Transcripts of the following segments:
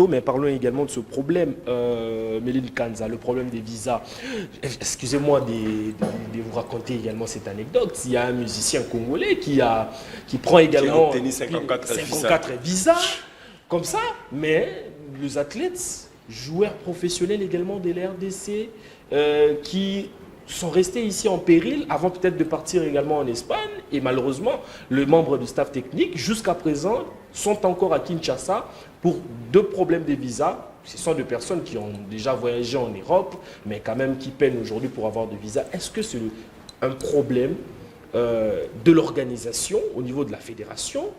Mais parlons également de ce problème, Méline Kanza, le problème des visas. Excusez-moi de vous raconter également cette anecdote. Il y a un musicien congolais qui prend également 54 visas, comme ça, mais les athlètes, joueurs professionnels également de la RDC, qui sont restés ici en péril avant peut-être de partir également en Espagne. Et malheureusement, les membres du staff technique, jusqu'à présent, sont encore à Kinshasa pour 2 problèmes de visa. Ce sont des personnes qui ont déjà voyagé en Europe, mais quand même qui peinent aujourd'hui pour avoir des visas. Est-ce que c'est un problème de l'organisation au niveau de la fédération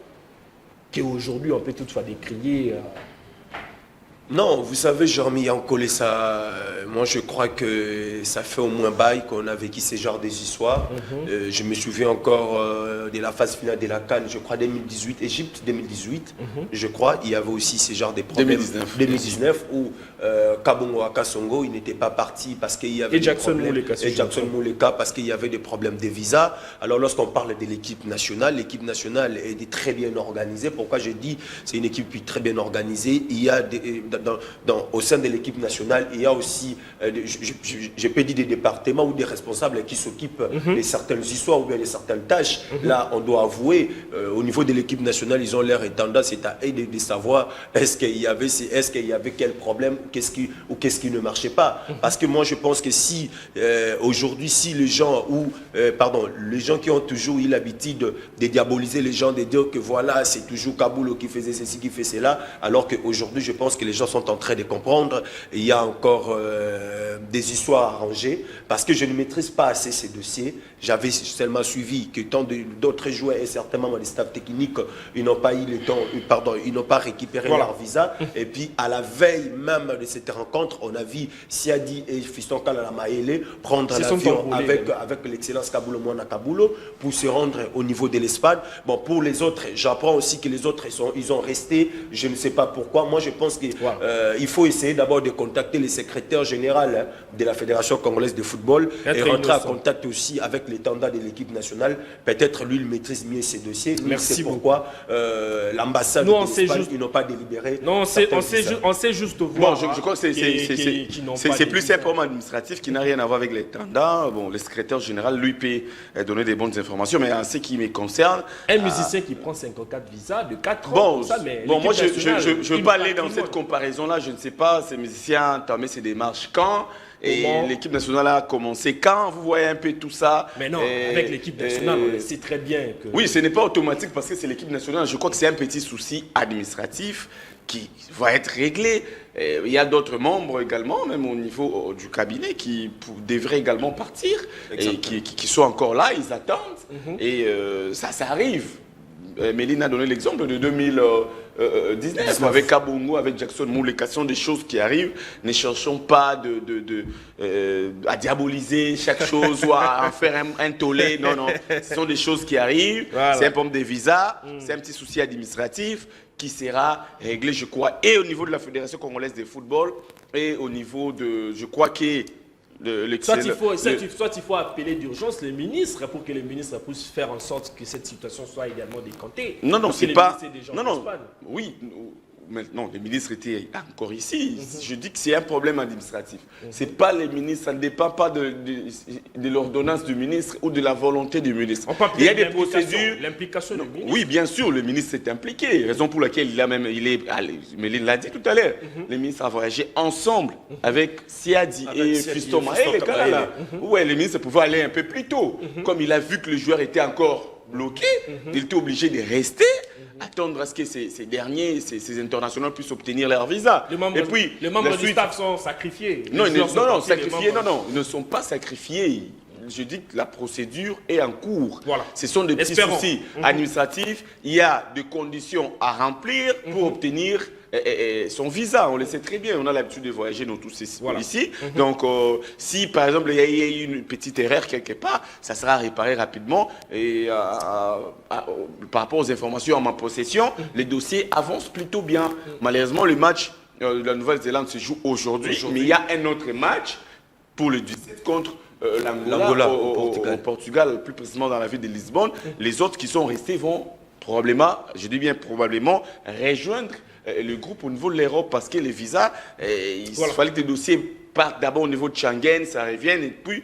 qu'aujourd'hui on peut toutefois décrier Non, vous savez, Jérémy Yankole, ça, moi je crois que ça fait au moins bail qu'on a vécu ce genre des histoires. Je me souviens encore de la phase finale de la CAN, je crois 2018, Égypte 2018, je crois, il y avait aussi ce genre de problèmes. 2019 où Kabongo Akasongo, il n'était pas parti parce qu'il y avait des problèmes. Et Jackson Mouleka parce qu'il y avait des problèmes de visa. Alors lorsqu'on parle de l'équipe nationale est très bien organisée. Pourquoi je dis c'est une équipe très bien organisée? Il y a au sein de l'équipe nationale, il y a aussi, je peux dire des départements ou des responsables qui s'occupent de certaines histoires ou bien de certaines tâches. Là, on doit avouer, au niveau de l'équipe nationale, ils ont l'air et tendance à aider de savoir est-ce qu'il y avait quel problème, qu'est-ce qui ne marchait pas. Parce que moi, je pense que si, aujourd'hui, si les gens, les gens qui ont toujours eu l'habitude de diaboliser les gens, de dire que voilà, c'est toujours Kaboulo qui faisait ceci, qui fait cela, alors qu'aujourd'hui, je pense que les gens sont en train de comprendre. Il y a encore des histoires arrangées parce que je ne maîtrise pas assez ces dossiers. J'avais seulement suivi que tant d'autres joueurs et certainement les staffs techniques, ils n'ont pas eu le temps, ils n'ont pas récupéré leur visa. Et puis à la veille même de cette rencontre, on a vu Siadi et Fiston Kalala Maele prendre l'avion avec l'excellence Kaboulo Mwana Kaboulo pour se rendre au niveau de l'Espagne. Bon, pour les autres, j'apprends aussi que les autres ils ont resté. Je ne sais pas pourquoi. Moi, je pense que il faut essayer d'abord de contacter le secrétaire général de la Fédération congolaise de football et rentrer en contact aussi avec l'étendard de l'équipe nationale. Peut-être lui, il maîtrise mieux ces dossiers. Merci beaucoup. Pourquoi l'ambassade de l'Espagne, ils n'ont pas délibéré. Non, on sait juste voir. Bon, je crois que c'est plus un problème administratif qui n'a rien à voir avec l'étendard. Bon, le secrétaire général, lui, peut donner des bonnes informations, mais en ce qui me concerne... Un musicien qui prend 54 visas de 4 ans, bon, ça, mais moi, je ne veux pas aller dans cette comparaison-là. Je ne sais pas, ces musiciens entamé ces démarches quand et l'équipe nationale a commencé quand? Vous voyez un peu tout ça. Mais non, avec l'équipe nationale, on sait très bien que... Oui, ce n'est pas automatique parce que c'est l'équipe nationale. Je crois que c'est un petit souci administratif qui va être réglé. Il y a d'autres membres également, même au niveau du cabinet, qui devraient également partir et qui sont encore là, ils attendent. Et ça arrive. Méline a donné l'exemple de 2019 avec Kabongo, avec Jackson Mouleka. Ce sont des choses qui arrivent. Ne cherchons pas à diaboliser chaque chose ou à en faire un tollé. Non, non. Ce sont des choses qui arrivent. Voilà. C'est un problème de visa. C'est un petit souci administratif qui sera réglé, je crois, et au niveau de la Fédération congolaise de football et au niveau de, je crois que soit il faut appeler d'urgence les ministres pour que les ministres puissent faire en sorte que cette situation soit également décantée. Non, c'est pas... Non, oui, maintenant, les ministres étaient encore ici. Je dis que c'est un problème administratif. C'est pas les ministres, ça ne dépend pas de l'ordonnance du ministre ou de la volonté du ministre. Il y a des procédures... L'implication du ministre. Oui, bien sûr, le ministre est impliqué. Raison pour laquelle Méline l'a dit tout à l'heure. Les ministres ont voyagé ensemble avec Siadi et Fiston Maele. Ouais, le ministre pouvait aller un peu plus tôt. Comme il a vu que le joueur était encore bloqué, il était obligé de rester, attendre à ce que ces derniers, ces internationaux puissent obtenir leur visa. Les membres du staff sont sacrifiés. Non, ils ne sont pas sacrifiés. Je dis que la procédure est en cours. Voilà. Ce sont des petits soucis administratifs. Il y a des conditions à remplir pour obtenir son visa. On le sait très bien. On a l'habitude de voyager, nous tous ici. Donc, si par exemple il y a eu une petite erreur quelque part, ça sera réparé rapidement. Et par rapport aux informations en ma possession, les dossiers avancent plutôt bien. Malheureusement, le match de la Nouvelle-Zélande se joue aujourd'hui. Mais il y a un autre match pour le 17 contre l'Angola au Portugal, plus précisément dans la ville de Lisbonne. Les autres qui sont restés vont probablement, je dis bien probablement, rejoindre le groupe au niveau de l'Europe parce que les visas, il Voilà. fallait que les dossiers partent d'abord au niveau de Schengen, ça revienne et puis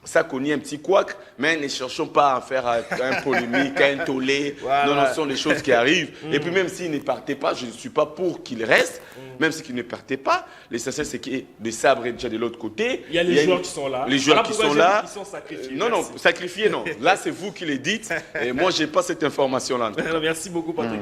ça connaît un petit couac, mais ne cherchons pas à faire un polémique, un tollé. Voilà. Non, non, ce sont des choses qui arrivent. Et puis même s'ils ne partaient pas, je ne suis pas pour qu'ils restent, même s'ils ne partaient pas. L'essentiel, c'est que le sabre est déjà de l'autre côté. Il y a les joueurs qui sont là. Les joueurs Voilà qui pourquoi sont j'ai là. dit qu'ils sont sacrifiés. Non, non, Merci. sacrifiés, non. Là, c'est vous qui le dites. Et moi, je n'ai pas cette information-là. Merci beaucoup, Patrick.